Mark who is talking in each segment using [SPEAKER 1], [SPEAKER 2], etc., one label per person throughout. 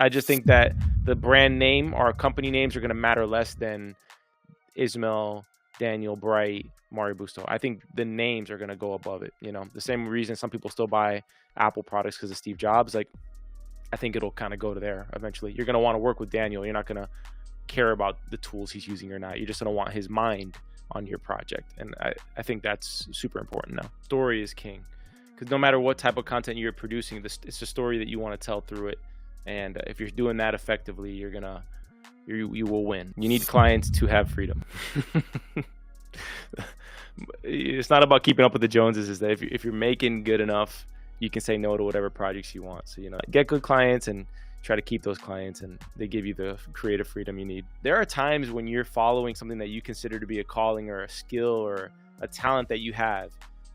[SPEAKER 1] I just think that the brand name or company names are going to matter less than Ismail, Daniel, Bright, Mario Busto. I think the names are going to go above it. The same reason some people still buy Apple products because of Steve Jobs. Like, I think it'll kind of go to there eventually. You're going to want to work with Daniel. You're not going to care about the tools he's using or not. You're just going to want his mind on your project. And I think that's super important now. Story is king. Because no matter what type of content you're producing, it's a story that you want to tell through it. And if you're doing that effectively, you will win. You need clients to have freedom. It's not about keeping up with the Joneses. Is that if you're making good enough, you can say no to whatever projects you want. So get good clients and try to keep those clients, and they give you the creative freedom you need. There are times when you're following something that you consider to be a calling or a skill or a talent that you have,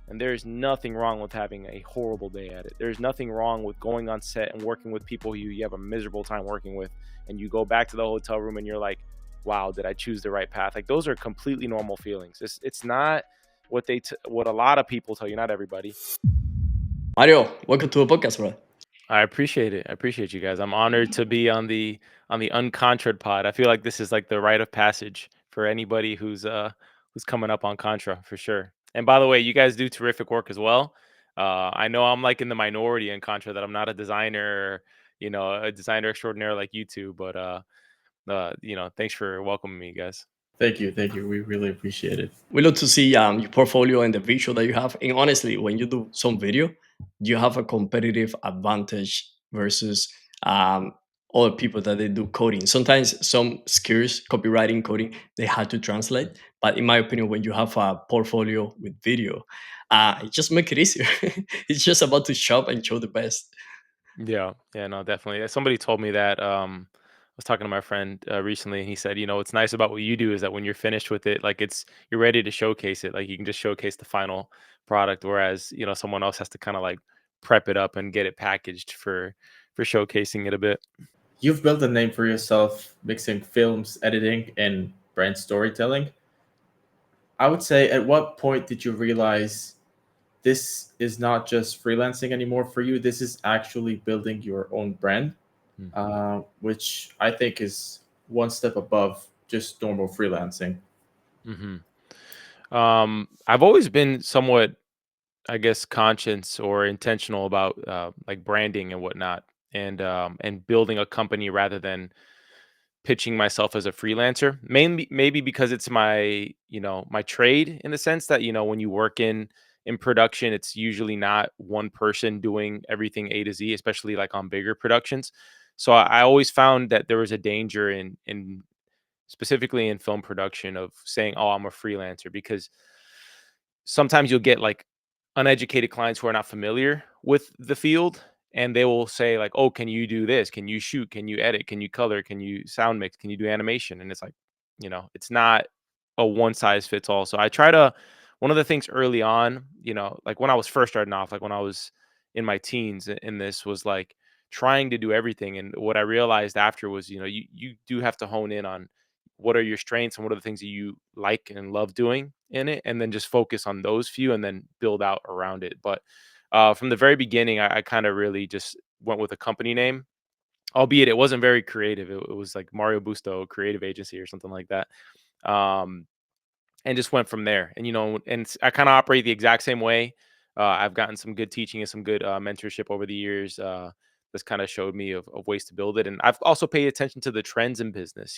[SPEAKER 1] and there's nothing wrong with having a horrible day at it. There's nothing wrong with going on set and working with people who you have a miserable time working with, and you go back to the hotel room and you're like, wow, did I choose the right path? Like, those are completely normal feelings. It's not what what a lot of people tell you, not everybody.
[SPEAKER 2] Mario, welcome to the podcast, bro.
[SPEAKER 1] I appreciate it. I appreciate you guys. I'm honored to be on the UnContrad pod. I feel like this is like the rite of passage for anybody who's coming up on Contra for sure. And by the way, you guys do terrific work as well. I know I'm like in the minority in Contra that I'm not a designer, a designer extraordinaire like you two, but thanks for welcoming me, guys.
[SPEAKER 3] Thank you. Thank you. We really appreciate it.
[SPEAKER 2] We love to see your portfolio and the visual that you have. And honestly, when you do some video, you have a competitive advantage versus other people that they do coding. Sometimes some skills, copywriting, coding, they have to translate. But in my opinion, when you have a portfolio with video, it just make it easier. It's just about to shop and show the best.
[SPEAKER 1] Yeah, yeah, no, definitely. Somebody told me that. I was talking to my friend recently, and he said, what's nice about what you do is that when you're finished with it, like you're ready to showcase it. Like, you can just showcase the final product, whereas someone else has to kind of like prep it up and get it packaged for showcasing it a bit.
[SPEAKER 3] You've built a name for yourself mixing films, editing, and brand storytelling. I would say, at what point did you realize this is not just freelancing anymore for you? This is actually building your own brand,
[SPEAKER 1] Mhm.
[SPEAKER 3] which I think is one step above just normal freelancing.
[SPEAKER 1] Mhm. I've always been somewhat, I guess, conscious or intentional about like branding and whatnot, and building a company rather than pitching myself as a freelancer. Mainly, maybe because it's my trade, in the sense that when you work in production, it's usually not one person doing everything A to Z, especially like on bigger productions. So I always found that there was a danger in specifically in film production of saying, "Oh, I'm a freelancer," because sometimes you'll get like uneducated clients who are not familiar with the field, and they will say like, "Oh, can you do this? Can you shoot? Can you edit? Can you color? Can you sound mix? Can you do animation?" And it's like, it's not a one size fits all. So I try to, one of the things early on, like when I was first starting off, like when I was in my teens, in this, was like trying to do everything. And what I realized after was, you do have to hone in on what are your strengths and what are the things that you like and love doing in it, and then just focus on those few and then build out around it. But from the very beginning, I kind of really just went with a company name, albeit it wasn't very creative. It was like Mario Busto Creative Agency or something like that. um, and just went from there. And I kind of operate the exact same way. I've gotten some good teaching and some good mentorship over the years. That's kind of showed me of ways to build it, and I've also paid attention to the trends in business.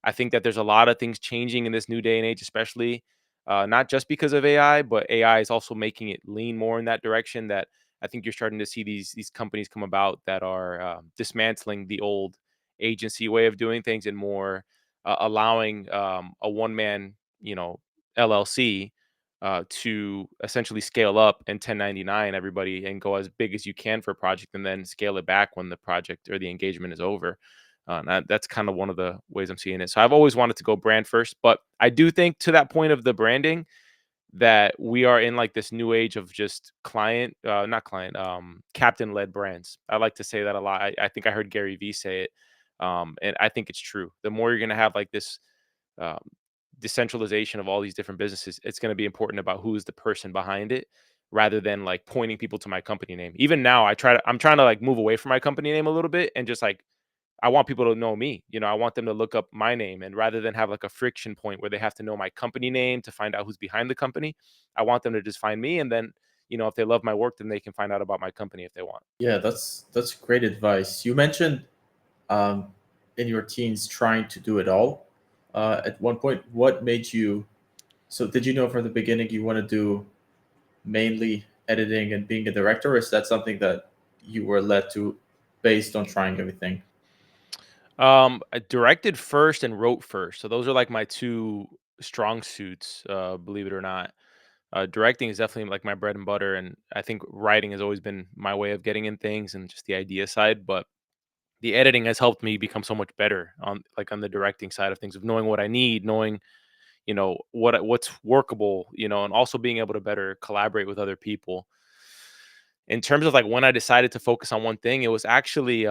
[SPEAKER 1] I think that there's a lot of things changing in this new day and age, especially not just because of AI, but AI is also making it lean more in that direction. That I think you're starting to see these companies come about that are dismantling the old agency way of doing things, and more allowing a one man, LLC to essentially scale up and 1099 everybody and go as big as you can for a project, and then scale it back when the project or the engagement is over. That's kind of one of the ways I'm seeing it. So I've always wanted to go brand first, but I do think, to that point of the branding, that we are in like this new age of just not client, captain led brands. I like to say that a lot. I think I heard Gary Vee say it. And I think it's true. The more you're going to have like this um, decentralization of all these different businesses, it's going to be important about who's the person behind it. rather than like pointing people to my company name. Even now, I'm trying to like move away from my company name a little bit and just like I want people to know me. I want them to look up my name, and rather than have like a friction point where they have to know my company name to find out who's behind the company, I want them to just find me, and then if they love my work, then they can find out about my company if they want.
[SPEAKER 3] Yeah, that's great advice. You mentioned um, in your teens trying to do it all. At one point, what made you? So, did you know from the beginning you want to do mainly editing and being a director, or is that something that you were led to based on trying everything?
[SPEAKER 1] I directed first and wrote first, so those are like my two strong suits. Believe it or not, directing is definitely like my bread and butter, and I think writing has always been my way of getting in things and just the idea side. But the editing has helped me become so much better on the directing side of things, of knowing what I need, knowing what's workable, and also being able to better collaborate with other people. In terms of like when I decided to focus on one thing, it was actually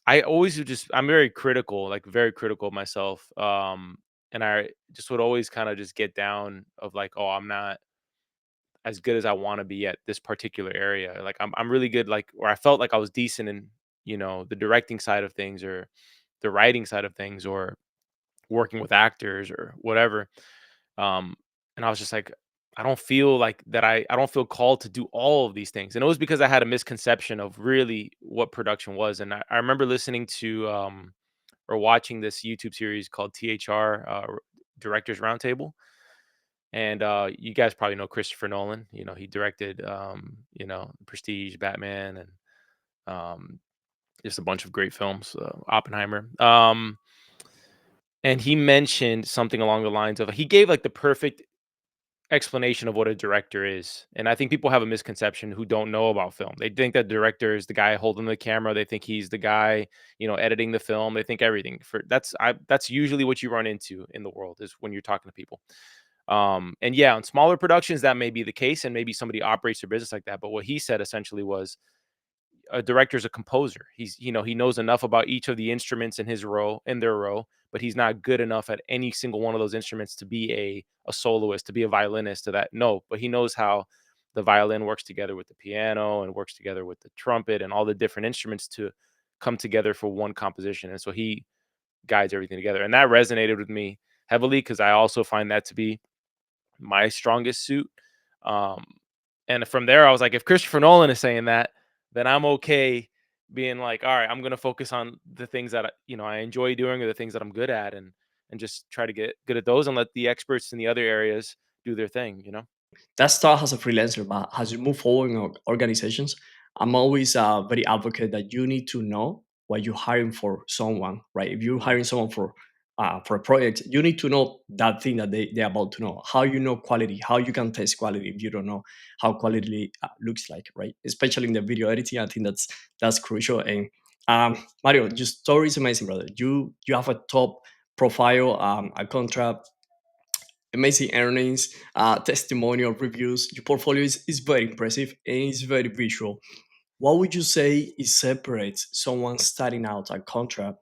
[SPEAKER 1] I always would just I'm very critical, like very critical of myself. And I just would always kind of just get down of like, oh, I'm not as good as I want to be at this particular area. Like I'm really good, like, or I felt like I was decent in, the directing side of things, or the writing side of things, or working with actors or whatever. Um, and I was just like, I don't feel like that I don't feel called to do all of these things. And it was because I had a misconception of really what production was. And I remember listening to or watching this YouTube series called THR, Directors Roundtable. And you guys probably know Christopher Nolan. He directed Prestige, Batman, and um just a bunch of great films, Oppenheimer. And he mentioned something along the lines of, he gave like the perfect explanation of what a director is. And I think people have a misconception who don't know about film. They think that director is the guy holding the camera. They think he's the guy, editing the film. They think everything for that's usually what you run into in the world, is when you're talking to people. And yeah, on smaller productions that may be the case, and maybe somebody operates their business like that. But what he said essentially was, a director's a composer. He knows enough about each of the instruments in their row, but he's not good enough at any single one of those instruments to be a soloist, to be a violinist, to that. No, but he knows how the violin works together with the piano and works together with the trumpet and all the different instruments to come together for one composition. And so he guides everything together. And that resonated with me heavily, because I also find that to be my strongest suit. Um, and from there, I was like, if Christopher Nolan is saying that, then I'm okay being like, all right, I'm gonna focus on the things that I enjoy doing, or the things that I'm good at, and just try to get good at those, and let the experts in the other areas do their thing.
[SPEAKER 2] That start as a freelancer, but as you move forward in organizations, I'm always very advocate that you need to know what you're hiring for someone, right? If you're
[SPEAKER 1] Mhm.
[SPEAKER 2] hiring someone for a project, you need to know that thing that they're about to know. How you know quality, how you can test quality if you don't know how quality looks like, right? Especially in the video editing, I think that's crucial. And Mario, your story is amazing, brother. You have a top profile, a contract, amazing earnings, testimonial reviews. Your portfolio is very impressive and it's very visual. What would you say is separates someone starting out at Contra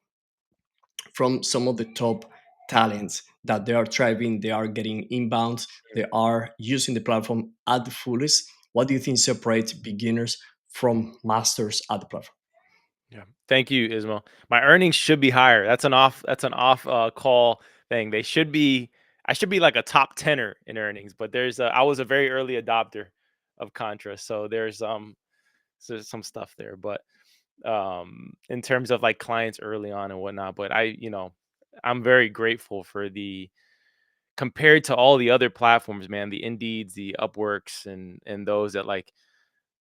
[SPEAKER 2] from some of the top talents that they are thriving, they are getting inbounds, they are using the platform at the fullest? What do you think separates beginners from masters at the platform?
[SPEAKER 1] Yeah. Thank you, Ismail. My earnings should be higher. That's an off call thing. They should be I should be like a top tenner in earnings, but I was a very early adopter of Contra. So there's some stuff there. But in terms of like clients early on and whatnot, but I'm very grateful for the compared to all the other platforms, man, the Indeeds, the Upworks, and those that, like,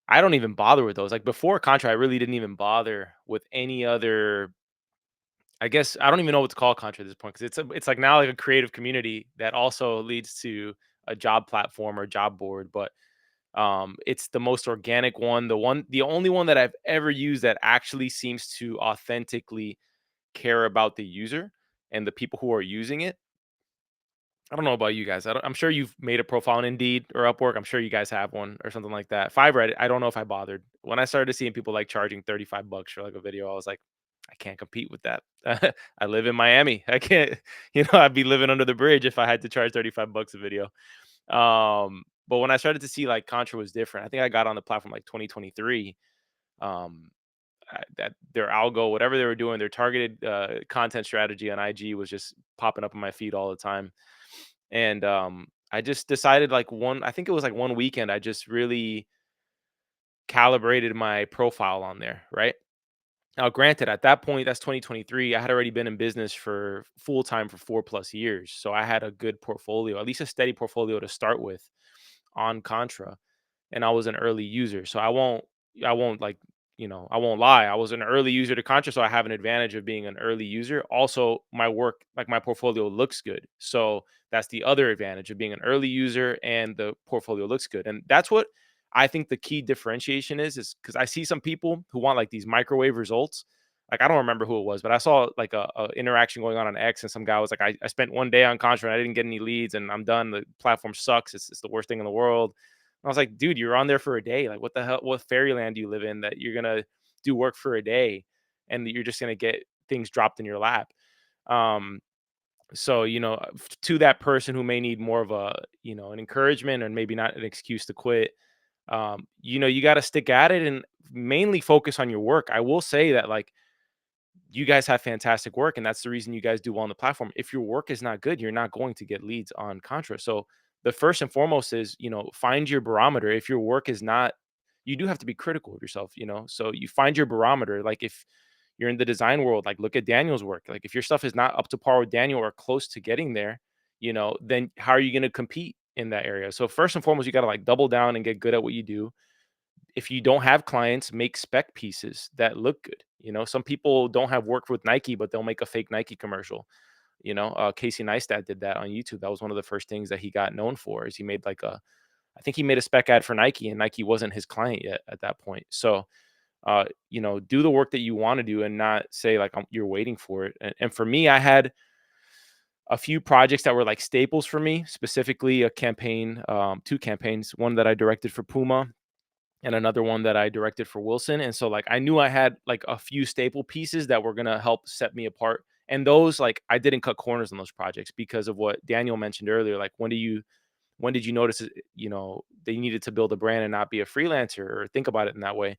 [SPEAKER 1] I don't even bother with those. Like before Contra, I really didn't even bother with any other. I guess I don't even know what to call Contra at this point, because it's like now like a creative community that also leads to a job platform or job board. But it's the most organic one, the only one that I've ever used that actually seems to authentically care about the user and the people who are using it. I don't know about you guys. I'm sure you've made a profile on Indeed or Upwork. I'm sure you guys have one or something like that. Fiverr, I don't know if I bothered. When I started seeing people like charging $35 for like a video, I was like, I can't compete with that. I live in Miami. I can't, I'd be living under the bridge if I had to charge $35 a video. But when I started to see like Contra was different, I think I got on the platform like 2023. Um, that their algo, whatever they were doing, their targeted content strategy on IG was just popping up in my feed all the time. And I just decided like I think it was like one weekend, I just really calibrated my profile on there, right? Now, granted, at that point, that's 2023. I had already been in business for full time for 4+ years. So I had a good portfolio, at least a steady portfolio to start with on Contra. And I was an early user. So I won't like, I won't lie. I was an early user to Contra, so I have an advantage of being an early user. Also, my work, like my portfolio looks good. So that's the other advantage of being an early user and the portfolio looks good. And that's what I think the key differentiation is because I see some people who want like these microwave results. Like I don't remember who it was, but I saw like a interaction going on X, and some guy was like, I spent one day on Contra and I didn't get any leads, and I'm done. The platform sucks. It's the worst thing in the world. I was like, dude, you're on there for a day. Like, what the hell? What fairyland do you live in that you're gonna do work for a day and that you're just gonna get things dropped in your lap? Um, so to that person who may need more of an encouragement and maybe not an excuse to quit, you got to stick at it and mainly focus on your work. I will say that like you guys have fantastic work, and that's the reason you guys do well on the platform. If your work is not good, you're not going to get leads on Contra. So the first and foremost is, find your barometer. If your work is not, you do have to be critical of yourself. So you find your barometer. Like if you're in the design world, like look at Daniel's work. Like if your stuff is not up to par with Daniel or close to getting there, then how are you going to compete in that area? So first and foremost, you got to like double down and get good at what you do. If you don't have clients, make spec pieces that look good. Some people don't have work with Nike, but they'll make a fake Nike commercial. Casey Neistat did that on YouTube. That was one of the first things that he got known for. Is he made I think he made a spec ad for Nike, and Nike wasn't his client yet at that point. So, do the work that you want to do, and not say like you're waiting for it. And for me, I had a few projects that were like staples for me, specifically a campaign, two campaigns, one that I directed for Puma and another one that I directed for Wilson. And so like I knew I had like a few staple pieces that were gonna help set me apart. And those like I didn't cut corners on those projects because of what Daniel mentioned earlier. Like when did you notice that you needed to build a brand and not be a freelancer or think about it in that way?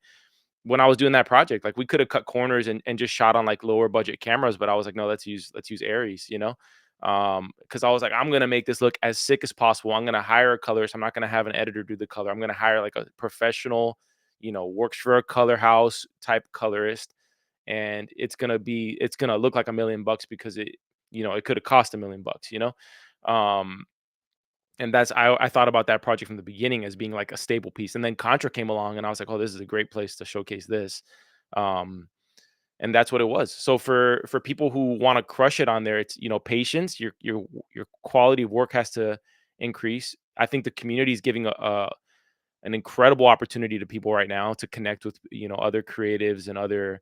[SPEAKER 1] When I was doing that project, like we could have cut corners and just shot on like lower budget cameras, but I was like, no, let's use Aries. Because I was like, I'm gonna make this look as sick as possible. I'm gonna hire a colorist. I'm not gonna have an editor do the color. I'm gonna hire like a professional, works for a color house type colorist, and it's gonna look like $1 million because it could have cost $1 million. Um, and I thought about that project from the beginning as being like a stable piece, and then Contra came along, and I was like, oh, this is a great place to showcase this. Um, and that's what it was. So for people who want to crush it on there, it's patience. Your quality of work has to increase. I think the community is giving an incredible opportunity to people right now to connect with other creatives and other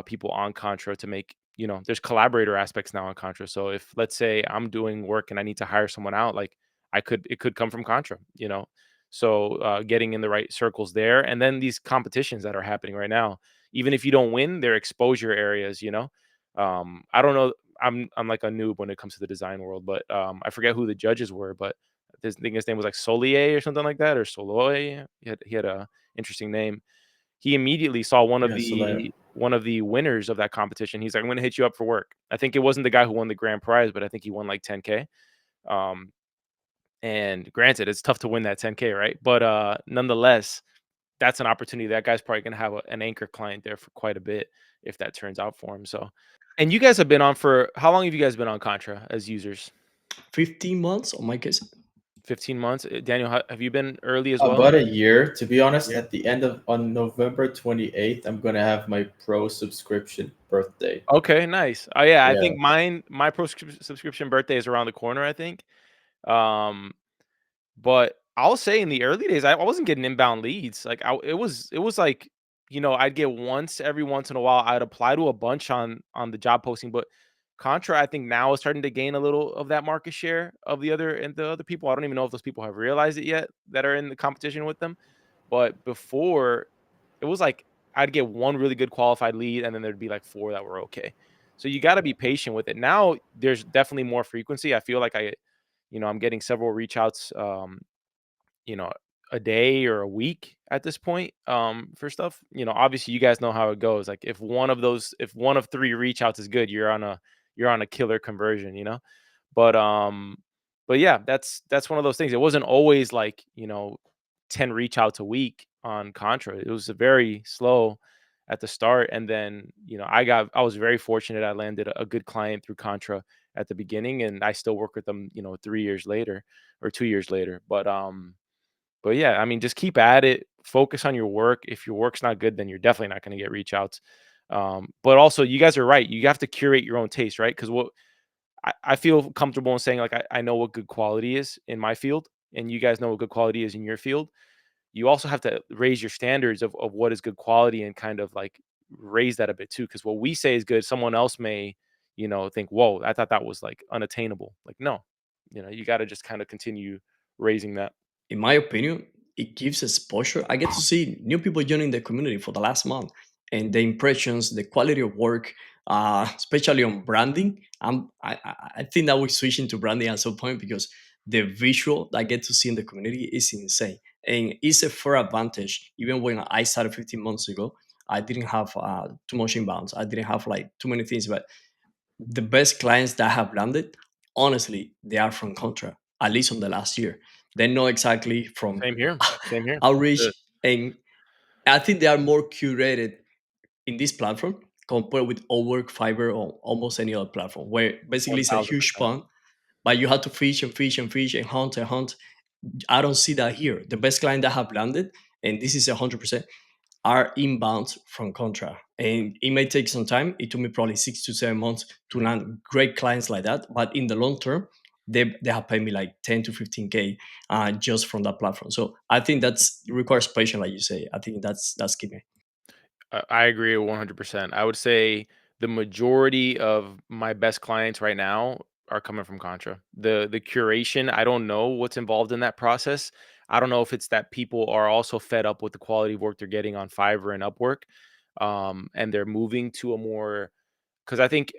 [SPEAKER 1] people on Contra to make there's collaborator aspects now on Contra. So if let's say I'm doing work and I need to hire someone out, like it could come from Contra. So getting in the right circles there, and then these competitions that are happening right now, even if you don't win, they're exposure areas. I don't know. I'm like a noob when it comes to the design world, but I forget who the judges were, but I think his name was like Solier or something like that, or Soloy. He had a interesting name. He immediately saw one of
[SPEAKER 3] Yeah, so like,
[SPEAKER 1] the winners of that competition. He's like, "I'm gonna hit you up for work." I think it wasn't the guy who won the grand prize, but I think he won like 10K. Um, and granted, it's tough to win that 10K, right? But nonetheless, that's an opportunity. That guy's probably gonna have an anchor client there for quite a bit if that turns out for him. So, and you guys have been on for how long have you guys been on Contra as users?
[SPEAKER 2] 15 months on my case.
[SPEAKER 1] 15 months. Daniel, have you been early as well?
[SPEAKER 3] about a year, to be honest.
[SPEAKER 2] Yeah.
[SPEAKER 3] At the end of on November 28th, I'm gonna have my pro subscription birthday.
[SPEAKER 1] Okay, nice. Oh yeah, I
[SPEAKER 3] Yeah,
[SPEAKER 1] think my subscription birthday is around the corner, I think. Um, but I'll say in the early days, I wasn't getting inbound leads. Like it was like, I'd get every once in a while. I'd apply to a bunch on the job posting, but Contra, I think now is starting to gain a little of that market share of the other people. I don't even know if those people have realized it yet that are in the competition with them. But before, it was like I'd get one really good qualified lead, and then there'd be like four that were okay. So you got to be patient with it. Now there's definitely more frequency. I feel like I'm getting several reach outs you know, a day or a week at this point, for stuff. Obviously you guys know how it goes. Like if one of three reach outs is good, you're on a killer conversion, But but yeah, that's one of those things. It wasn't always like, 10 reach outs a week on Contra. It was very slow at the start. And then, I was very fortunate. I landed a good client through Contra at the beginning, and I still work with them, 3 years later or 2 years later. But yeah, I mean, just keep at it. Focus on your work. If your work's not good, then you're definitely not going to get reach outs. But also, you guys are right. You have to curate your own taste, right? Because what I feel comfortable in saying, like, I know what good quality is in my field, and you guys know what good quality is in your field. You also have to raise your standards of what is good quality and kind of like raise that a bit too. Because what we say is good, someone else may, think, whoa, I thought that was like unattainable. Like, no, you got to just kind of continue raising that.
[SPEAKER 2] In my opinion, it gives exposure. I get to see new people joining the community for the last month, and the impressions, the quality of work, especially on branding. I think that we're switching to branding at some point because the visual that I get to see in the community is insane, and it's a fair advantage. Even when I started 15 months ago, I didn't have too much inbounds. I didn't have like too many things, but the best clients that have landed, honestly, they are from Contra, at least on the last year. They know exactly from
[SPEAKER 1] Same here. Same here.
[SPEAKER 2] outreach,
[SPEAKER 1] Good.
[SPEAKER 2] and I think they are more curated in this platform compared with Upwork, Fiverr, or almost any other platform, where basically it's a huge
[SPEAKER 1] 1000%.
[SPEAKER 2] pond, but you have to fish and fish and fish and hunt and hunt. I don't see that here. The best client that have landed, and this is 100%, are inbound from Contra. And it may take some time. It took me probably 6 to 7 months to land great clients like that. But in the long term, they have paid me like 10 to 15K just from that platform. So I think that's it requires patience, like you say. I think that's key.
[SPEAKER 1] I agree 100%. I would say the majority of my best clients right now are coming from Contra. The curation, I don't know what's involved in that process. I don't know if it's that people are also fed up with the quality of work they're getting on Fiverr and Upwork, and they're moving to a more, because I think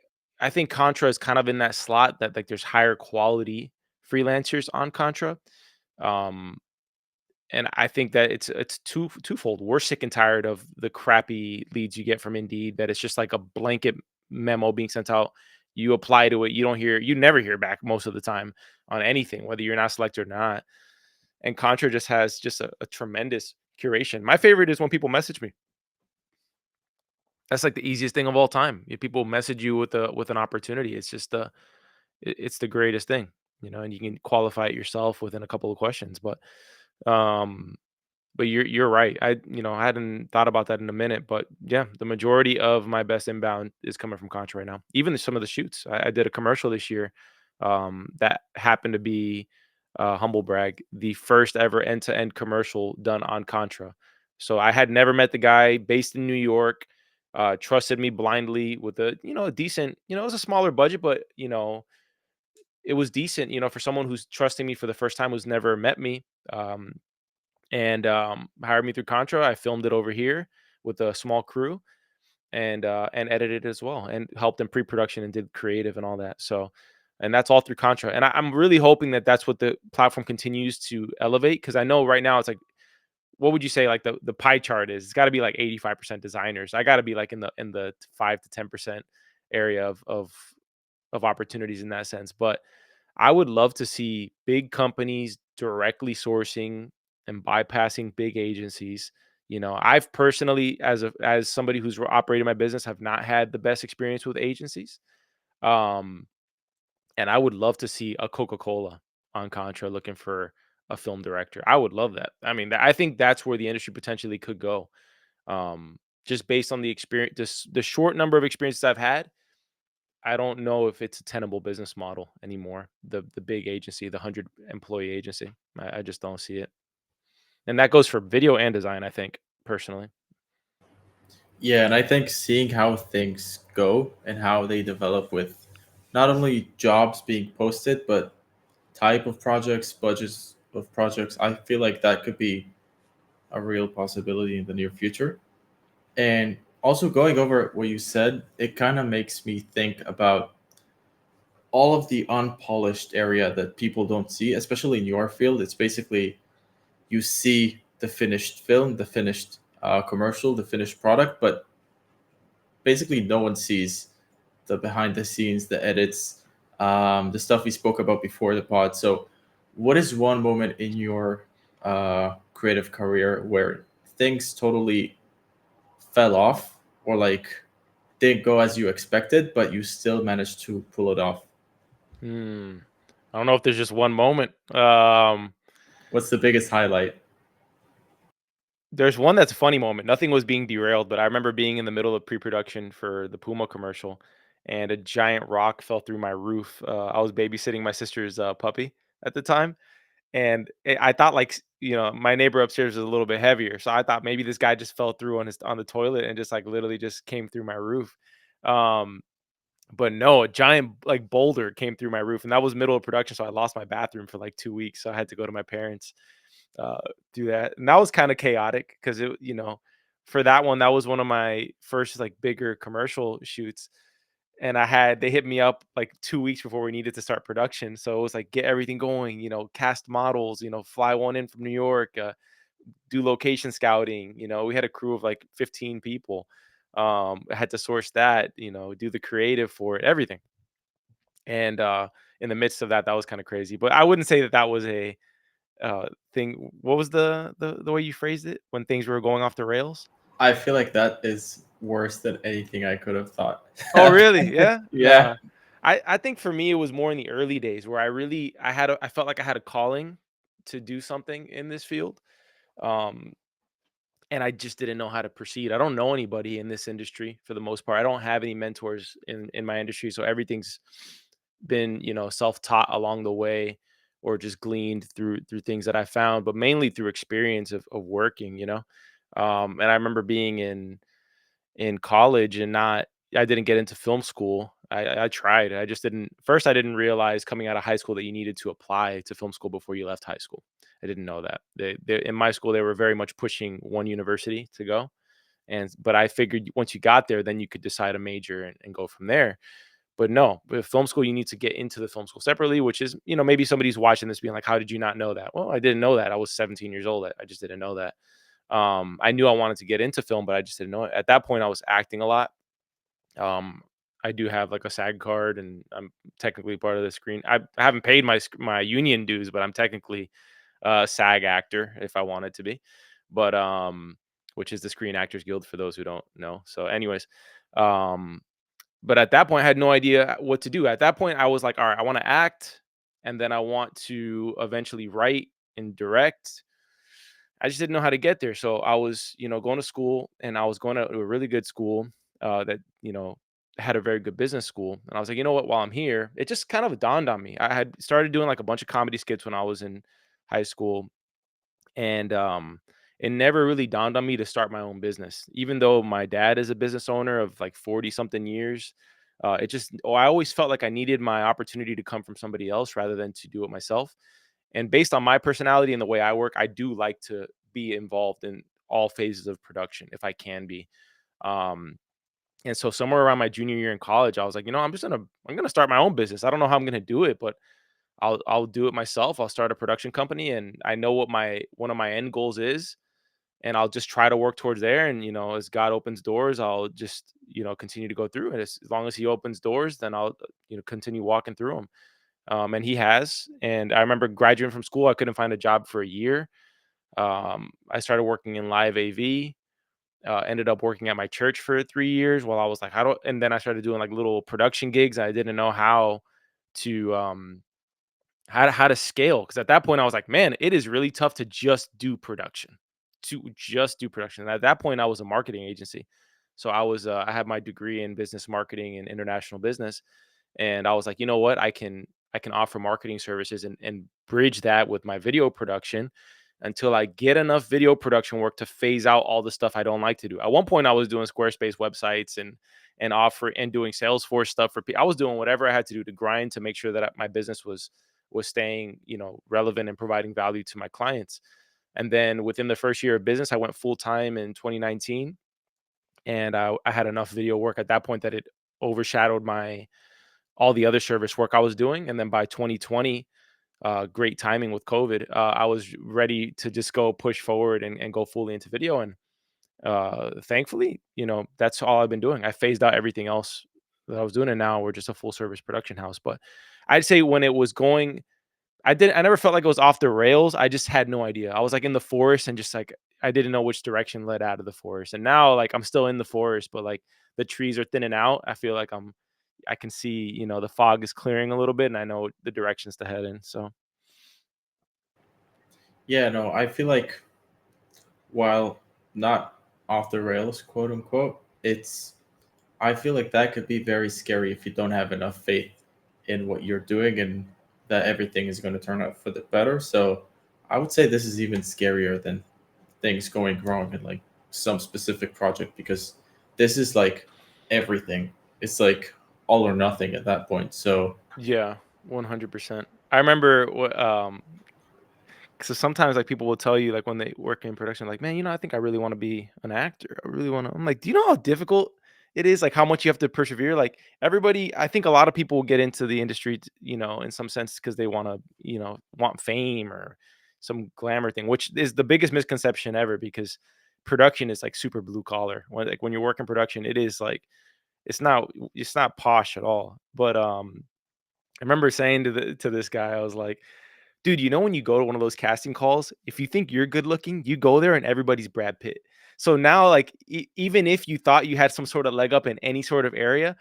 [SPEAKER 1] Contra is kind of in that slot that like there's higher quality freelancers on Contra. Um, and I think that it's twofold. We're sick and tired of the crappy leads you get from Indeed, that it's just like a blanket memo being sent out. You apply to it, you never hear back most of the time on anything, whether you're not selected or not. And Contra just has just a tremendous curation. My favorite is when people message me. That's like the easiest thing of all time. If people message you with an opportunity, it's just it's the greatest thing, and you can qualify it yourself within a couple of questions. Um But you're right. I hadn't thought about that in a minute, but yeah, the majority of my best inbound is coming from Contra right now. Even some of the shoots. I did a commercial this year, that happened to be, humble brag, the first ever end-to-end commercial done on Contra. So I had never met the guy, based in New York, trusted me blindly with a decent, it was a smaller budget, but it was decent, for someone who's trusting me for the first time, who's never met me. And hired me through Contra. I filmed it over here with a small crew, and edited it as well, and helped in pre-production and did creative and all that. So, and that's all through Contra. And I'm really hoping that that's what the platform continues to elevate, because I know right now it's like, what would you say like the pie chart is? It's got to be like 85% designers. I got to be like in the 5 to 10% area of opportunities in that sense. But I would love to see big companies directly sourcing and bypassing big agencies. I've personally, as somebody who's operated my business, have not had the best experience with agencies. Um, and I would love to see a Coca-Cola on Contra looking for a film director. I would love that. I mean, I think that's where the industry potentially could go. Just based on the experience, the short number of experiences I've had, I don't know if it's a tenable business model anymore. The big agency, the 100 employee agency. I just don't see it. And that goes for video and design, I think, personally.
[SPEAKER 3] Yeah, and I think seeing how things go and how they develop with not only jobs being posted, but type of projects, budgets of projects, I feel like that could be a real possibility in the near future. And also going over what you said, it kind of makes me think about all of the unpolished area that people don't see, especially in your field. It's basically you see the finished film, the finished commercial, the finished product, but basically no one sees the behind the scenes, the edits, the stuff we spoke about before the pod. So, what is one moment in your creative career where things totally fell off, or like didn't go as you expected, but you still managed to pull it off?
[SPEAKER 1] Hmm. I don't know if there's just one moment.
[SPEAKER 3] What's the biggest highlight?
[SPEAKER 1] There's one that's a funny moment. Nothing was being derailed, but I remember being in the middle of pre-production for the Puma commercial, and a giant rock fell through my roof. I was babysitting my sister's puppy at the time, and I thought like my neighbor upstairs was a little bit heavier, so I thought maybe this guy just fell through on the toilet and just like literally just came through my roof. Um, but no, a giant like boulder came through my roof, and that was middle of production, so I lost my bathroom for like 2 weeks. So I had to go to my parents uh, do that, and that was kind of chaotic because for that one, that was one of my first like bigger commercial shoots, and they hit me up like 2 weeks before we needed to start production, so it was like get everything going, cast models, fly one in from New York, do location scouting. We had a crew of like 15 people. I had to source that, do the creative for it, everything, and in the midst of that, that was kind of crazy. But I wouldn't say that that was a thing. What was the way you phrased it when things were going off the rails?
[SPEAKER 3] I feel like that is worse than anything I could have thought.
[SPEAKER 1] Oh, really? Yeah.
[SPEAKER 3] Yeah.
[SPEAKER 1] Nah. I think for me it was more in the early days where I felt like I had a calling to do something in this field. Um, and I just didn't know how to proceed. I don't know anybody in this industry for the most part. I don't have any mentors in my industry, so everything's been, self-taught along the way, or just gleaned through things that I found, but mainly through experience of working. And I remember being in college and not I didn't get into film school. I tried. I just didn't first I didn't realize coming out of high school that you needed to apply to film school before you left high school. I didn't know that. In my school they were very much pushing one university to go. But I figured once you got there, then you could decide a major and go from there. But no, with film school, you need to get into the film school separately, which is, maybe somebody's watching this being like, how did you not know that? Well, I didn't know that. I was 17 years old. I just didn't know that. I knew I wanted to get into film, but I just didn't know it. At that point, I was acting a lot. I do have like a SAG card, and I'm technically part of the screen. I haven't paid my union dues, but I'm technically a SAG actor if I wanted to be. But which is the Screen Actors Guild for those who don't know. So, anyways, um, but at that point, I had no idea what to do. At that point, I was like, all right, I want to act, and then I want to eventually write and direct. I just didn't know how to get there. So I was, going to school, and I was going to a really good school that, had a very good business school. And I was like, you know what, while I'm here, it just kind of dawned on me. I had started doing like a bunch of comedy skits when I was in high school, and it never really dawned on me to start my own business, even though my dad is a business owner of like 40 something years. I always felt like I needed my opportunity to come from somebody else rather than to do it myself. And based on my personality and the way I work, I do like to be involved in all phases of production if I can be. Um, and so somewhere around my junior year in college, I was like, I'm gonna start my own business. I don't know how I'm gonna do it, but I'll do it myself. I'll start a production company, and I know what my one of my end goals is, and I'll just try to work towards there. And as God opens doors, I'll just continue to go through it. As long as He opens doors, then I'll continue walking through them. And He has. And I remember graduating from school, I couldn't find a job for a year. I started working in live AV. Ended up working at my church for 3 years while I was like, and then I started doing like little production gigs. I didn't know to how to scale, because at that point I was like, man, it is really tough to just do production, and at that point I was a marketing agency. So I had my degree in business marketing and international business, and I was like, you know what, I can offer marketing services and bridge that with my video production until I get enough video production work to phase out all the stuff I don't like to do. At one point I was doing Squarespace websites and offer and doing Salesforce stuff for people. I was doing whatever I had to do to grind to make sure that my business was staying, relevant and providing value to my clients. And then within the first year of business, I went full time in 2019, and I had enough video work at that point that it overshadowed my all the other service work I was doing. And then by 2020, great timing with COVID. I was ready to just go push forward and go fully into video. And thankfully, that's all I've been doing. I phased out everything else that I was doing, and now we're just a full service production house. But I'd say when it was going, I never felt like it was off the rails. I just had no idea. I was like in the forest and just like I didn't know which direction led out of the forest. And now like I'm still in the forest, but like the trees are thinning out. I feel like I can see, the fog is clearing a little bit and I know the directions to head in. So
[SPEAKER 3] Yeah, no, I feel like while not off the rails, quote unquote, it's I feel like that could be very scary if you don't have enough faith in what you're doing and that everything is going to turn out for the better. So I would say this is even scarier than things going wrong in like some specific project because this is like everything. It's like all or nothing at that point. So
[SPEAKER 1] yeah, 100%. I remember what so sometimes like people will tell you like when they work in production, like, man, I think I really want to be an actor. I really want to. I'm like, do you know how difficult it is? Like how much you have to persevere. Like everybody, I think a lot of people will get into the industry, in some sense because they want to, want fame or some glamour thing, which is the biggest misconception ever because production is like super blue collar. When you're working production, it is like it's not posh at all. But I remember saying to this guy, I was like, dude, when you go to one of those casting calls, if you think you're good looking, you go there and everybody's Brad Pitt. So now, like, even if you thought you had some sort of leg up in any sort of area,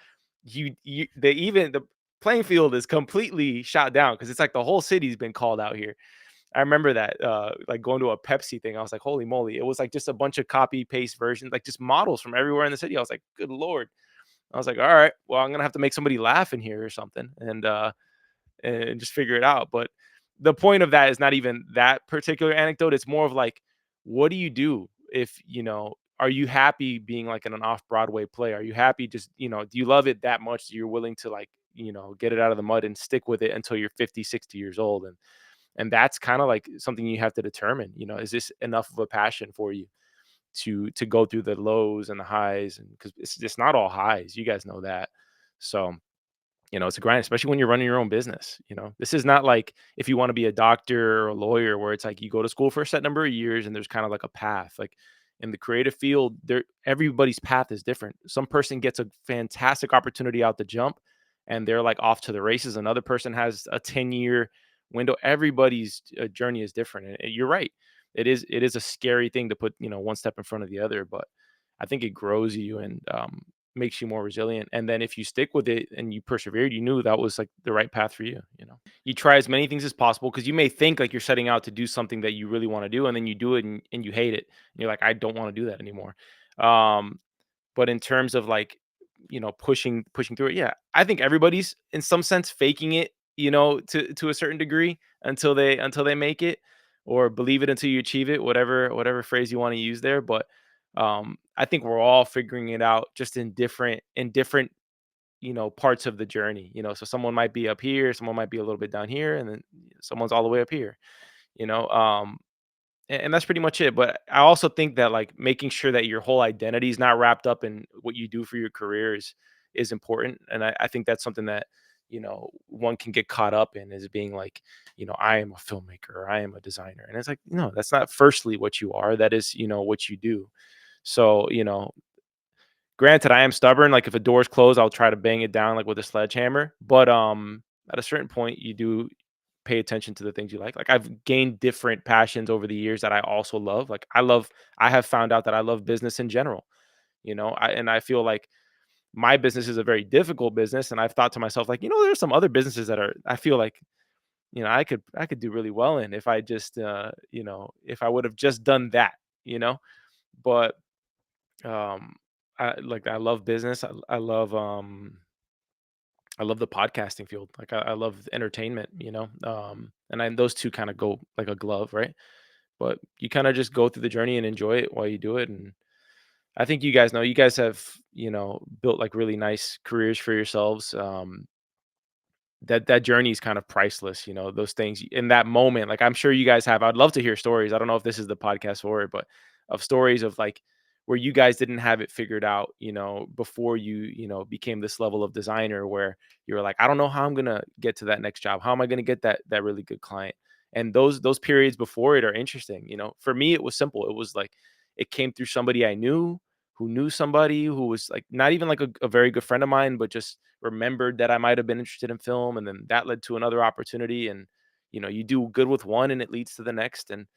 [SPEAKER 1] the playing field is completely shot down because it's like the whole city's been called out here. I remember that, like going to a Pepsi thing. I was like, holy moly! It was like just a bunch of copy paste versions, like just models from everywhere in the city. I was like, good lord! I was like, all right, well, I'm gonna have to make somebody laugh in here or something. And just figure it out. But the point of that is not even that particular anecdote. It's more of like, what do you do if, are you happy being like in an off Broadway play? Are you happy just, do you love it that much that you're willing to like, get it out of the mud and stick with it until you're 50, 60 years old? And that's kind of like something you have to determine, is this enough of a passion for you to go through the lows and the highs? And because it's just not all highs, you guys know that. So it's a grind, especially when you're running your own business. This is not like if you want to be a doctor or a lawyer where it's like you go to school for a set number of years and there's kind of like a path. Like in the creative field, everybody's path is different. Some person gets a fantastic opportunity out the jump and they're like off to the races. Another person has a 10-year window. Everybody's journey is different. And you're right. It is a scary thing to put, one step in front of the other, but I think it grows you and makes you more resilient. And then if you stick with it and you persevered, you knew that was like the right path for you. You try as many things as possible because you may think like you're setting out to do something that you really want to do, and then you do it and you hate it. And you're like, I don't want to do that anymore. Um, but in terms of like, pushing through it, yeah, I think everybody's in some sense faking it, to a certain degree until they make it, or believe it until you achieve it, whatever phrase you want to use there. But I think we're all figuring it out just in different parts of the journey. So someone might be up here, someone might be a little bit down here, and then someone's all the way up here. You know, and that's pretty much it. But I also think that like making sure that your whole identity is not wrapped up in what you do for your career is important. And I think that's something that one can get caught up in, is being like, I am a filmmaker, or I am a designer. And it's like, no, that's not firstly what you are. That is, what you do. So, granted, I am stubborn. Like if a door's closed, I'll try to bang it down like with a sledgehammer. But at a certain point, you do pay attention to the things you like. Like I've gained different passions over the years that I also love. Like I have found out that I love business in general. I feel like my business is a very difficult business, and I've thought to myself like, there's some other businesses that are, I feel like, I could do really well in if I just if I would have just done that, you know. But um I love business. I love the podcasting field. Like I love entertainment, and those two kind of go like a glove, right? But you kind of just go through the journey and enjoy it while you do it. And I think you guys have, built like really nice careers for yourselves. That journey is kind of priceless, those things in that moment. Like I'm sure you guys have. I'd love to hear stories. I don't know if this is the podcast for it, but of stories of like where you guys didn't have it figured out, before became this level of designer where you were like, I don't know how I'm gonna get to that next job. How am I gonna get that really good client? And those periods before it are interesting. For me, it was simple. It was like it came through somebody I knew who knew somebody who was like not even like a very good friend of mine, but just remembered that I might have been interested in film, and then that led to another opportunity. And you do good with one, and it leads to the next, and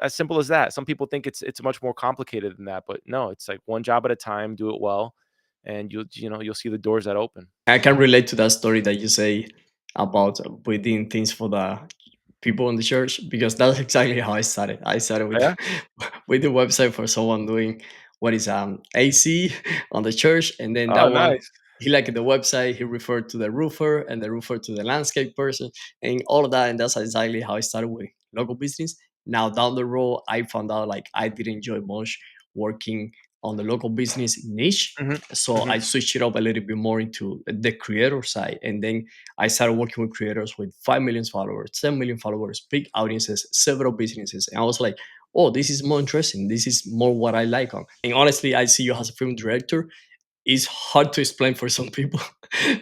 [SPEAKER 1] as simple as that. Some people think it's much more complicated than that, but no, it's like one job at a time, do it well, and you'll see the doors that open.
[SPEAKER 2] I can relate to that story that you say about building things for the people in the church, because that's exactly how I started. I started with
[SPEAKER 1] Yeah.
[SPEAKER 2] with the website for someone doing what is AC on the church, and then
[SPEAKER 1] Oh,
[SPEAKER 2] that one,
[SPEAKER 1] nice.
[SPEAKER 2] he liked the website. He referred to the roofer, and the roofer to the landscape person, and all of that. And that's exactly how I started with local business. Now down the road, I found out like I didn't enjoy much working on the local business niche,
[SPEAKER 1] Hmm.
[SPEAKER 2] so
[SPEAKER 1] Hmm.
[SPEAKER 2] I switched it up a little bit more into the creator side. And then I started working with creators with 5 million followers, 10 million followers, big audiences, several businesses. And I was like, oh, this is more interesting. This is more what I like on. And honestly, I see you as a film director. It's hard to explain for some people,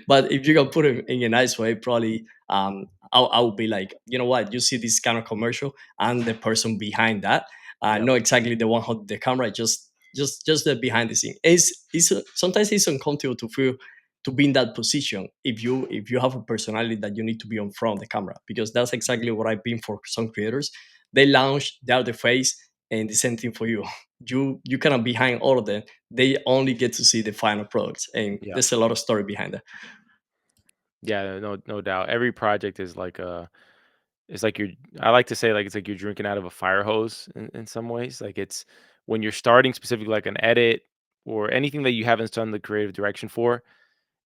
[SPEAKER 2] but if you can put it in a nice way, probably I would be like, you know what, you see this kind of commercial and the person behind that,
[SPEAKER 1] Yep.
[SPEAKER 2] not exactly the one holding the camera, just the behind the scene. It's sometimes it's uncomfortable to feel to be in that position if you have a personality that you need to be on front of the camera, because that's exactly what I've been for some creators. They launch, they're the face, and the same thing for you. You cannot behind all of them. They only get to see the final products, and
[SPEAKER 1] Yeah.
[SPEAKER 2] there's a lot of story behind that.
[SPEAKER 1] Yeah. No doubt. Every project is like it's like you're. I like to say like it's like you're drinking out of a fire hose in some ways. Like it's when you're starting specifically like an edit or anything that you haven't done the creative direction for.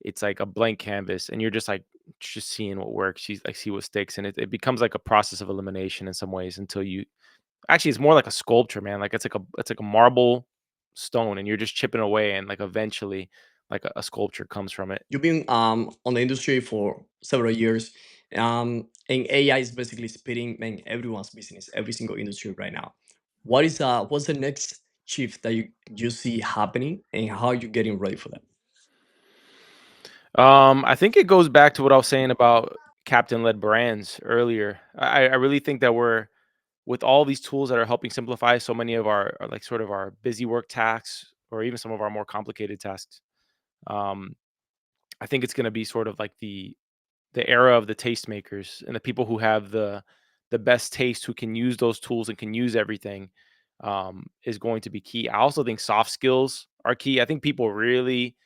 [SPEAKER 1] It's like a blank canvas, and you're just like just seeing what works. You like see what sticks, and it becomes like a process of elimination in some ways until you actually it's more like a sculpture, man. Like it's like a marble stone, and you're just chipping away, and like eventually, like a sculpture comes from it.
[SPEAKER 2] You've been on the industry for several years, and AI is basically spitting man everyone's business, every single industry right now. What's the next shift that you see happening, and how are you getting ready for that?
[SPEAKER 1] I think it goes back to what I was saying about captain-led brands earlier. I really think that we're with all these tools that are helping simplify so many of our like sort of our busy work tasks or even some of our more complicated tasks. Um, I think it's going to be sort of like the era of the tastemakers and the people who have the best taste, who can use those tools and can use everything, is going to be key. I also think soft skills are key. I think people really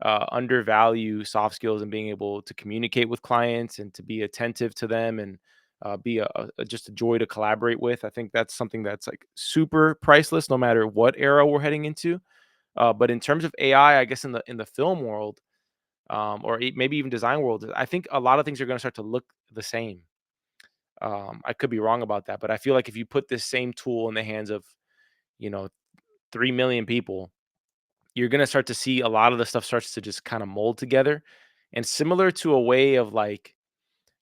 [SPEAKER 1] undervalue soft skills and being able to communicate with clients and to be attentive to them and be just a joy to collaborate with. I think that's something that's like super priceless, no matter what era we're heading into. But in terms of AI, I guess in the film world, or maybe even design world, I think a lot of things are going to start to look the same. I could be wrong about that, but I feel like if you put this same tool in the hands of you know 3 million people, you're gonna start to see a lot of the stuff starts to just kind of mold together. And similar to a way of like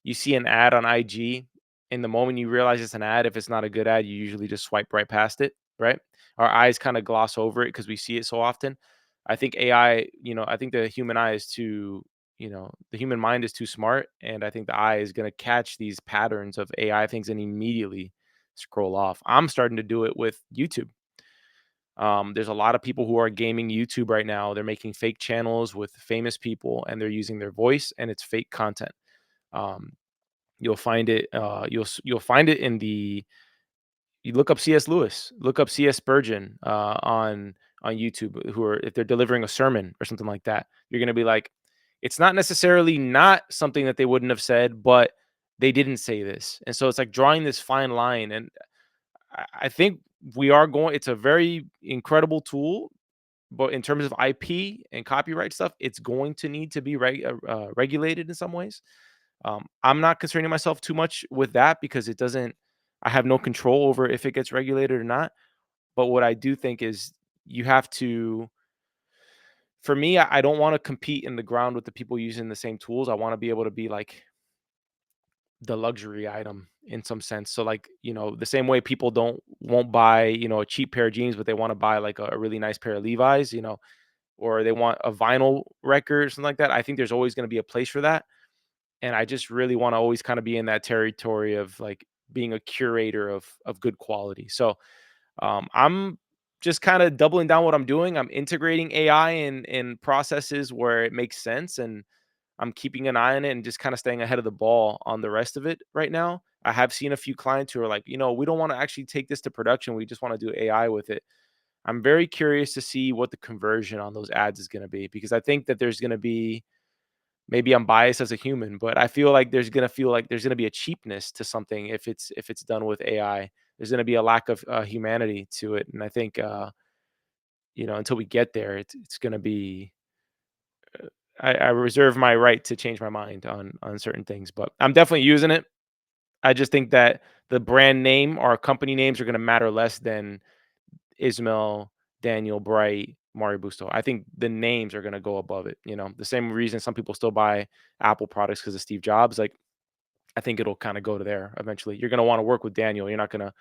[SPEAKER 1] you see an ad on IG, and the moment you realize it's an ad, if it's not a good ad, you usually just swipe right past it, right? Our eyes kind of gloss over it because we see it so often. I think AI, I think the human eye is too, the human mind is too smart. And I think the eye is going to catch these patterns of AI things and immediately scroll off. I'm starting to do it with YouTube. There's a lot of people who are gaming YouTube right now. They're making fake channels with famous people, and they're using their voice, and it's fake content. Um, you'll find it. You'll find it in the. You look up C.S. Lewis, look up C.S. Spurgeon on YouTube. Who are if they're delivering a sermon or something like that, you're gonna be like, it's not necessarily not something that they wouldn't have said, but they didn't say this, and so it's like drawing this fine line. And I think we are going. It's a very incredible tool, but in terms of IP and copyright stuff, it's going to need to be regulated in some ways. I'm not concerning myself too much with that because it doesn't. I have no control over if it gets regulated or not. But what I do think is you have to. For me, I don't want to compete in the ground with the people using the same tools. I want to be able to be like the luxury item in some sense. So like, the same way people won't buy, a cheap pair of jeans, but they want to buy like a really nice pair of Levi's, or they want a vinyl record or something like that. I think there's always going to be a place for that. And I just really want to always kind of be in that territory of like being a curator of good quality. So I'm just kind of doubling down what I'm doing. I'm integrating AI in processes where it makes sense, and I'm keeping an eye on it and just kind of staying ahead of the ball on the rest of it right now. I have seen a few clients who are like, we don't want to actually take this to production. We just want to do AI with it. I'm very curious to see what the conversion on those ads is going to be, because I think that there's going to be, maybe I'm biased as a human, but I feel like there's going to be a cheapness to something if it's done with AI. There's going to be a lack of humanity to it, and I think until we get there, it's going to be. I reserve my right to change my mind on certain things, but I'm definitely using it. I just think that the brand name or company names are going to matter less than Ismail, Daniel, Bright, Mario Busto. I think the names are going to go above it. The same reason some people still buy Apple products because of Steve Jobs. Like, I think it'll kind of go to there eventually. You're going to want to work with Daniel. You're not going to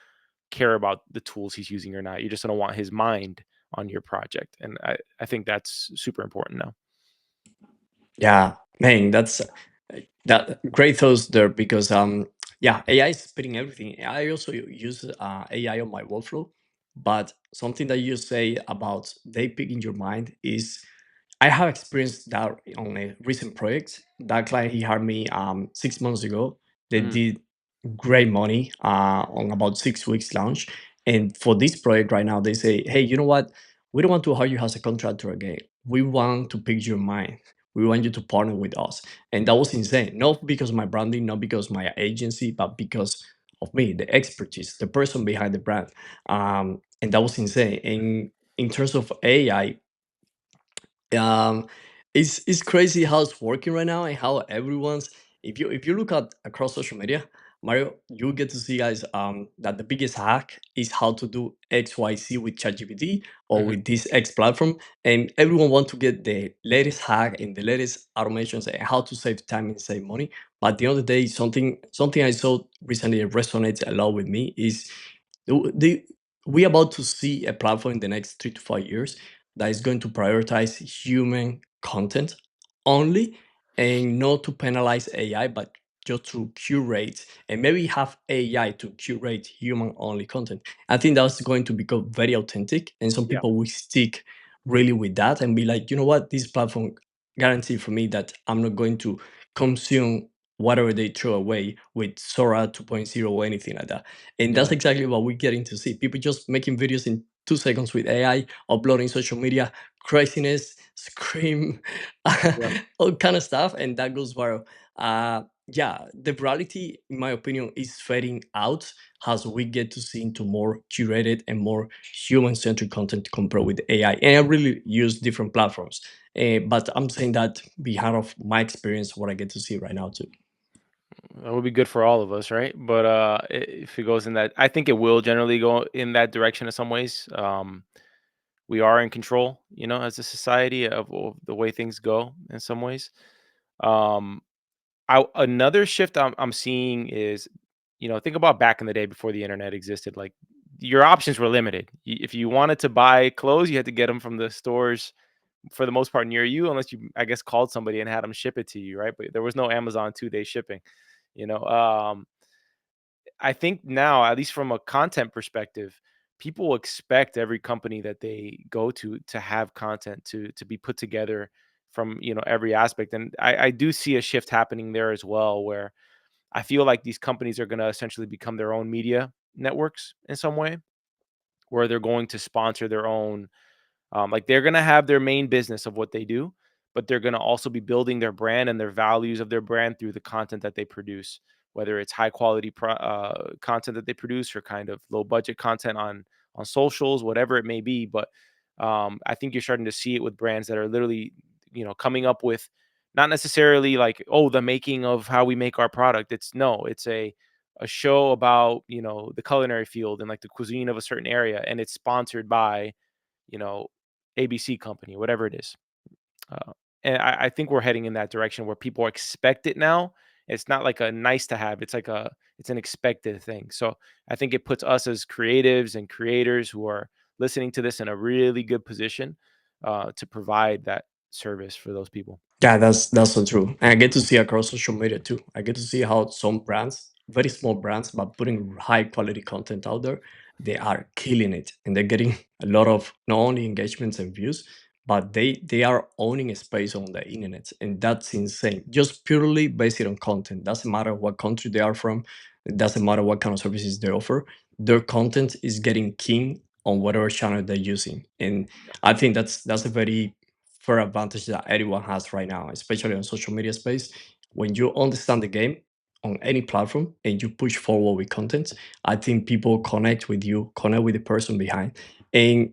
[SPEAKER 1] care about the tools he's using or not. You're just going to want his mind on your project. And I think that's super important now.
[SPEAKER 2] Yeah, man, that's that great thoughts there because yeah, AI is splitting everything. I also use AI on my workflow, but something that you say about they picking your mind is I have experienced that on a recent project. That client he hired me 6 months ago. They
[SPEAKER 1] Mm,
[SPEAKER 2] did great money on about 6 weeks launch. And for this project right now, they say, hey, you know what? We don't want to hire you as a contractor again. We want to pick your mind. We want you to partner with us. And that was insane. Not because of my branding, not because of my agency, but because of me, the expertise, the person behind the brand. And that was insane. And in terms of AI, um it's crazy how it's working right now and how everyone's if you look at across social media, Mario, you get to see guys that the biggest hack is how to do XYZ with ChatGPT or
[SPEAKER 1] mhm.
[SPEAKER 2] with this X platform, and everyone want to get the latest hack and the latest automations and how to save time and save money. But at the end of the day, something I saw recently that resonates a lot with me is the we about to see a platform in the next 3 to 5 years that is going to prioritize human content only and not to penalize AI, but just to curate and maybe have AI to curate human only content. I think that's going to become very authentic, and some
[SPEAKER 1] Yeah.
[SPEAKER 2] people will stick really with that and be like, you know what, this platform guarantee for me that I'm not going to consume whatever they throw away with Sora 2.0 or anything like that. And
[SPEAKER 1] Yeah.
[SPEAKER 2] that's exactly what we're getting to see. People just making videos in 2 seconds with AI, uploading social media, craziness, scream,
[SPEAKER 1] Yeah.
[SPEAKER 2] all kind of stuff, and that goes viral. Yeah, the reality, in my opinion, is fading out as we get to see into more curated and more human-centric content compared with AI. And I really use different platforms, but I'm saying that behind of my experience, what I get to see right now too.
[SPEAKER 1] That would be good for all of us, right? But if it goes in that, I think it will generally go in that direction in some ways. We are in control, as a society of the way things go in some ways. Um, another shift I'm seeing is, think about back in the day before the internet existed. Like, your options were limited. If you wanted to buy clothes, you had to get them from the stores for the most part near you, unless you, I guess, called somebody and had them ship it to you, right? But there was no Amazon 2-day shipping. You know, I think now, at least from a content perspective, people expect every company that they go to have content to be put together from every aspect, and I do see a shift happening there as well, where I feel like these companies are going to essentially become their own media networks in some way, where they're going to sponsor their own, like, they're gonna have their main business of what they do, but they're gonna also be building their brand and their values of their brand through the content that they produce, whether it's high quality content that they produce or kind of low budget content on socials, whatever it may be. But I think you're starting to see it with brands that are literally, coming up with not necessarily like, oh, the making of how we make our product. It's no, it's a show about the culinary field and like the cuisine of a certain area, and it's sponsored by you know, ABC company, whatever it is. Uh, and I think we're heading in that direction where people expect it now, It's not like a nice to have. It's an expected thing. So I think it puts us as creatives and creators who are listening to this in a really good position to provide that service for those people.
[SPEAKER 2] Yeah, that's so true. And I get to see across social media too. I get to see how some brands, very small brands, but putting high quality content out there, they are killing it, and they're getting a lot of not only engagements and views, but they are owning a space on the internet, and that's insane. Just purely based on content. Doesn't matter what country they are from. It doesn't matter what kind of services they offer. Their content is getting king on whatever channel they're using, and I think that's a very for advantage that everyone has right now, especially on social media space. When you understand the game on any platform and you push forward with content, I think people connect with you, connect with the person behind. And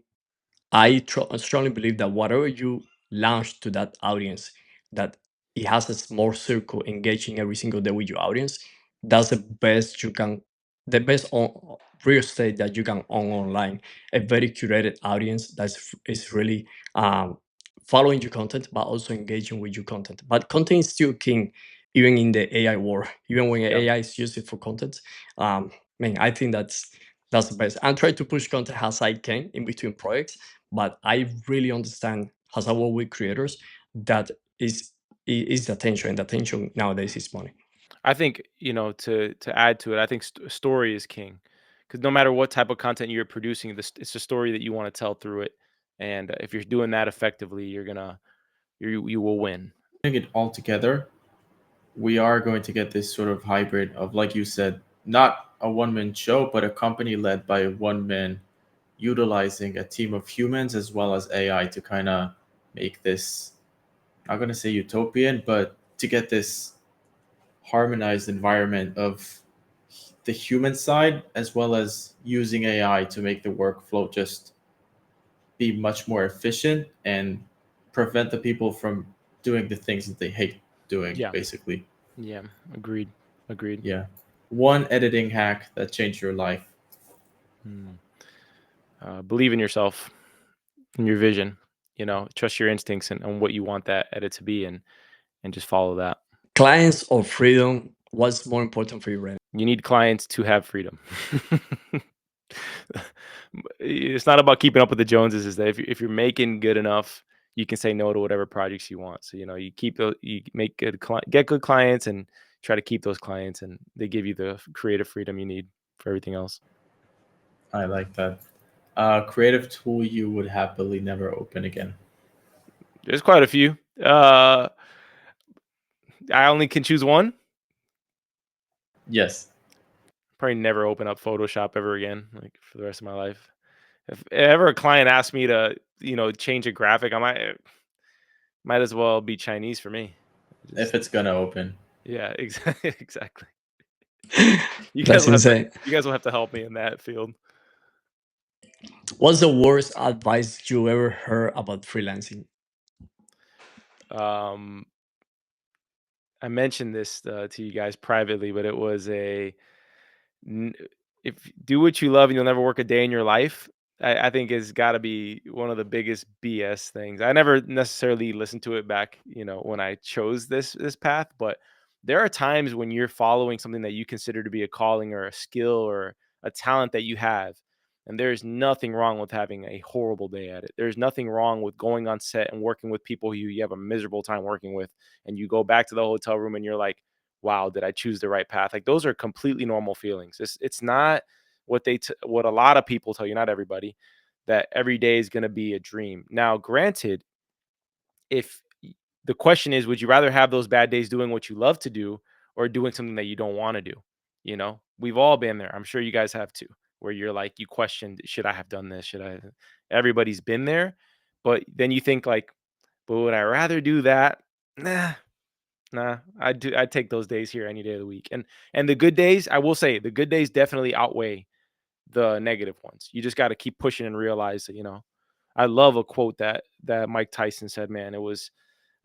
[SPEAKER 2] strongly believe that whatever you launch to that audience, that it has a small circle engaging every single day with your audience, that's the best you can, the best real estate that you can own online. A very curated audience is really um, following your content, but also engaging with your content. But content is still king, even in the AI world. Even when
[SPEAKER 1] Yeah.
[SPEAKER 2] AI is used for content, um, man, I think that's the best. And try to push content as I can in between projects, but I really understand as I work with creators that is the attention, and the attention nowadays is money.
[SPEAKER 1] I think, to add to it, I think story is king, because no matter what type of content you're producing, it's a story that you want to tell through it, and if you're doing that effectively, you will win.
[SPEAKER 3] Putting it all together, we are going to get this sort of hybrid of, like you said, not a one man show, but a company led by one man utilizing a team of humans as well as AI to kind of make this, I'm not going to say utopian, but to get this harmonized environment of the human side as well as using AI to make the workflow just be much more efficient and prevent the people from doing the things that they hate doing,
[SPEAKER 1] Yeah,
[SPEAKER 3] basically.
[SPEAKER 1] yeah, agreed, agreed.
[SPEAKER 3] Yeah. One editing hack that changed your life.
[SPEAKER 1] Hmm. Believe in yourself and your vision. Trust your instincts and what you want that edit to be, and just follow that.
[SPEAKER 2] Clients or freedom, what's more important for you, Ren?
[SPEAKER 1] You need clients to have freedom. It's not about keeping up with the Joneses. Is that if you're making good enough, you can say no to whatever projects you want. So you make get good clients and try to keep those clients, and they give you the creative freedom you need for everything else.
[SPEAKER 3] I like that. Creative tool you would happily never open again.
[SPEAKER 1] There's quite a few. Uh, I only can choose one.
[SPEAKER 3] Yes.
[SPEAKER 1] Probably never open up Photoshop ever again, like for the rest of my life. If ever a client asks me to, change a graphic, I might as well be Chinese for me.
[SPEAKER 3] If
[SPEAKER 1] Just
[SPEAKER 3] it's gonna open.
[SPEAKER 1] yeah, exactly, exactly. You guys
[SPEAKER 2] That's
[SPEAKER 1] will have to
[SPEAKER 2] insane.
[SPEAKER 1] you guys will have to help me in that field.
[SPEAKER 2] What's the worst advice you ever heard about freelancing?
[SPEAKER 1] Um, I mentioned this to you guys privately, but it was N if do what you love and you'll never work a day in your life, I think has gotta be one of the biggest BS things. I never necessarily listened to it back, when I chose this path, but there are times when you're following something that you consider to be a calling or a skill or a talent that you have, and there's nothing wrong with having a horrible day at it. There's nothing wrong with going on set and working with people who you have a miserable time working with, and you go back to the hotel room and you're like, wow, did I choose the right path? Like those are completely normal feelings. It's not what a lot of people tell you, not everybody, that every day is going to be a dream. Now, granted, if the question is, would you rather have those bad days doing what you love to do or doing something that you don't want to do? We've all been there. I'm sure you guys have too, where you're like, you questioned, should I have done this? Should I? Everybody's been there, but then you think like, but would I rather do that? Nah, Nah, I'd take those days here any day of the week. And the good days, I will say, the good days definitely outweigh the negative ones. You just got to keep pushing and realize that, I love a quote that Mike Tyson said, man. It was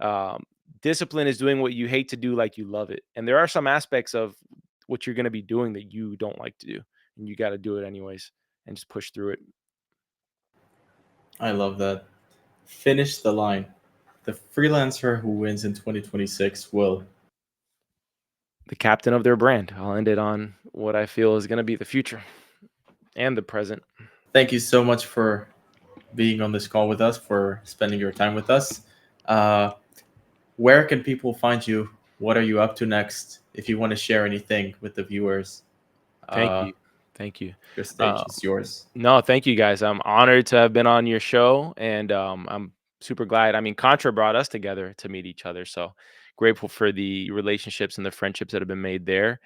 [SPEAKER 1] um, discipline is doing what you hate to do like you love it. And there are some aspects of what you're going to be doing that you don't like to do, and you got to do it anyways and just push through it.
[SPEAKER 3] I love that. Finish the line. The freelancer who wins in 2026 will.
[SPEAKER 1] the captain of their brand. I'll end it on what I feel is going to be the future and the present.
[SPEAKER 3] Thank you so much for being on this call with us, for spending your time with us. Uh, where can people find you? What are you up to next? If you want to share anything with the viewers,
[SPEAKER 1] Thank
[SPEAKER 3] uh,
[SPEAKER 1] you. Thank you.
[SPEAKER 3] your stage
[SPEAKER 1] Uh,
[SPEAKER 3] is yours.
[SPEAKER 1] No, thank you guys. I'm honored to have been on your show, and I'm super glad. I mean, Contra brought us together to meet each other, so grateful for the relationships and the friendships that have been made there.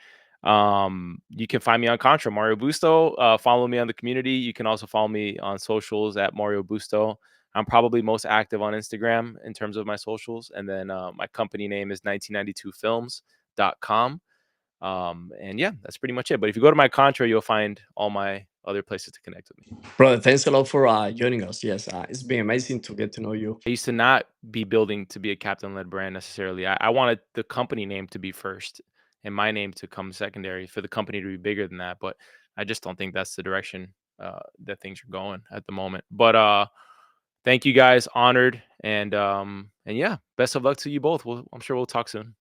[SPEAKER 1] You can find me on Contra, Mario Busto. Follow me on the community. You can also follow me on socials at Mario Busto. I'm probably most active on Instagram in terms of my socials, and then my company name is 1992films.com. And yeah, that's pretty much it. But if you go to my Contra, you'll find all my other places to connect with me.
[SPEAKER 2] Brother, thanks a lot for joining us. Yes, it's been amazing to get to know you.
[SPEAKER 1] I used to not be building to be a captain led brand necessarily. I wanted the company name to be first and my name to come secondary for the company to be bigger than that. But I just don't think that's the direction that things are going at the moment. But thank you guys, honored, and yeah, best of luck to you both. I'm sure we'll talk soon.